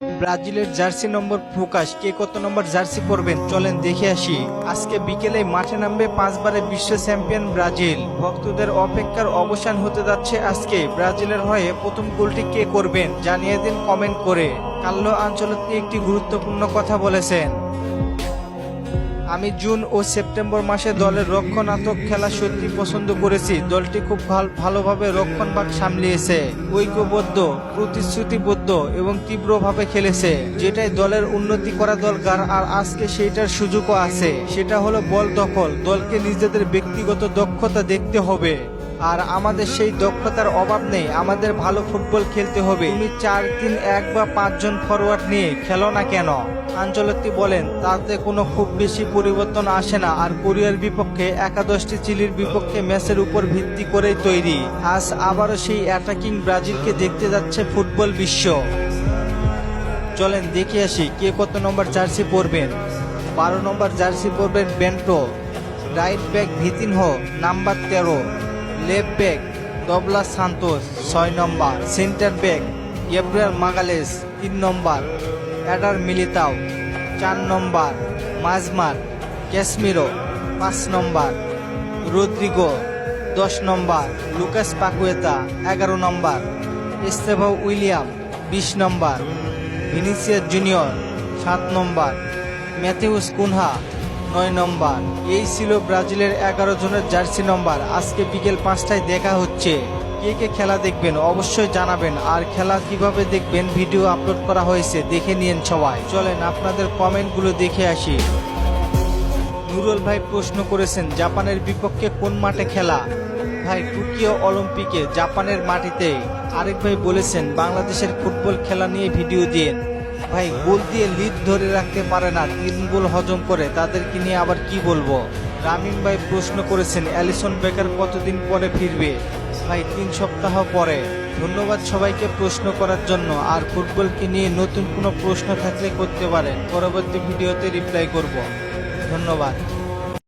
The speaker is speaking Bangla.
ব্রাজিলের জার্সি নম্বর প্রকাশ, কে কত নম্বর জার্সি পরবেন চলেন দেখে আসি। আজকে বিকেলে মাঠে নামবে 5 বারের বিশ্ব চ্যাম্পিয়ন ব্রাজিল। ভক্তদের অপেক্ষার অবসান হতে যাচ্ছে আজকে। ব্রাজিলের হয়ে প্রথম গোলটি কে করবেন জানিয়ে দিন কমেন্ট করে। কার্লো আনচেলত্তি একটি গুরুত্বপূর্ণ কথা বলেছেন। আমি জুন ও সেপ্টেম্বর মাসে দলের রক্ষণাত্মক খেলা সত্যি পছন্দ করেছি। দলটি খুব ভালোভাবে রক্ষণভাগ সামলিয়েছে, ঐক্যবদ্ধ, প্রতিশ্রুতিবদ্ধ এবং তীব্রভাবে খেলেছে, যেটাই দলের উন্নতি করা দরকার। আর আজকে সেইটার সুযোগও আছে, সেটা হলো বল দখল। দলকে নিজেদের ব্যক্তিগত দক্ষতা দেখতে হবে, আর আমাদের সেই দক্ষতার অভাব নেই। আমাদের ভালো ফুটবল খেলতে হবে। তুমি 4-3-1 বা 5 জন ফরওয়ার্ড নিয়ে খেলো না কেন? আনচেলত্তি বলেন, তাতে কোনো খুব বেশি পরিবর্তন আসে না। আর কোরিয়ার বিপক্ষে একাদশটি চিলির বিপক্ষে ম্যাচের উপর ভিত্তি করেই তৈরি। আজ আবারও সেই অ্যাটাকিং ব্রাজিলকে দেখতে যাচ্ছে ফুটবল বিশ্ব। চলেন দেখে আসি কে কত নম্বর জার্সি পরবেন। 12 নম্বর জার্সি পরবেন Bento. Right back Vitinho number 13। Left back Douglas Santos 6 number. Centre back Gabriel Magalhaes 3 number. Eder Militao 4 number. মাজমার Casemiro 5 number. Rodrygo 10 number. Lucas Paqueta 11 number. Estevao William 20 number. Vinicius Junior 7 number. Matheus Cunha 9 number. এই ছিল ব্রাজিলের 11 জনের জার্সি নম্বর। আজকে বিকেল 5টায় দেখা হচ্ছে। কে কে খেলা দেখবেন অবশ্যই জানাবেন। আর খেলা কিভাবে দেখবেন ভিডিও আপলোড করা হয়েছে, দেখে নিন সবাই। চলেন আপনাদের কমেন্টগুলো দেখে আসি। নুরুল ভাই প্রশ্ন করেছেন, জাপানের বিপক্ষে কোন মাঠে খেলা? ভাই টোকিও অলিম্পিকে, জাপানের মাটিতে। আরেক ভাই বলেছেন, বাংলাদেশের ফুটবল খেলা নিয়ে ভিডিও দিন। ভাই গোল দিয়ে লিড ধরে রাখতে পারে না, 3 গোল হজম করে, তাদেরকে নিয়ে আবার কি বলবো। রামিম ভাই প্রশ্ন করেছেন, অ্যালিসন বেকার কতদিন পরে ফিরবে? ভাই 3 সপ্তাহ পরে। ধন্যবাদ সবাইকে প্রশ্ন করার জন্য। আর ফুটবলকে নিয়ে নতুন কোনো প্রশ্ন থাকলে করতে পারেন, পরবর্তী ভিডিওতে রিপ্লাই করব। ধন্যবাদ।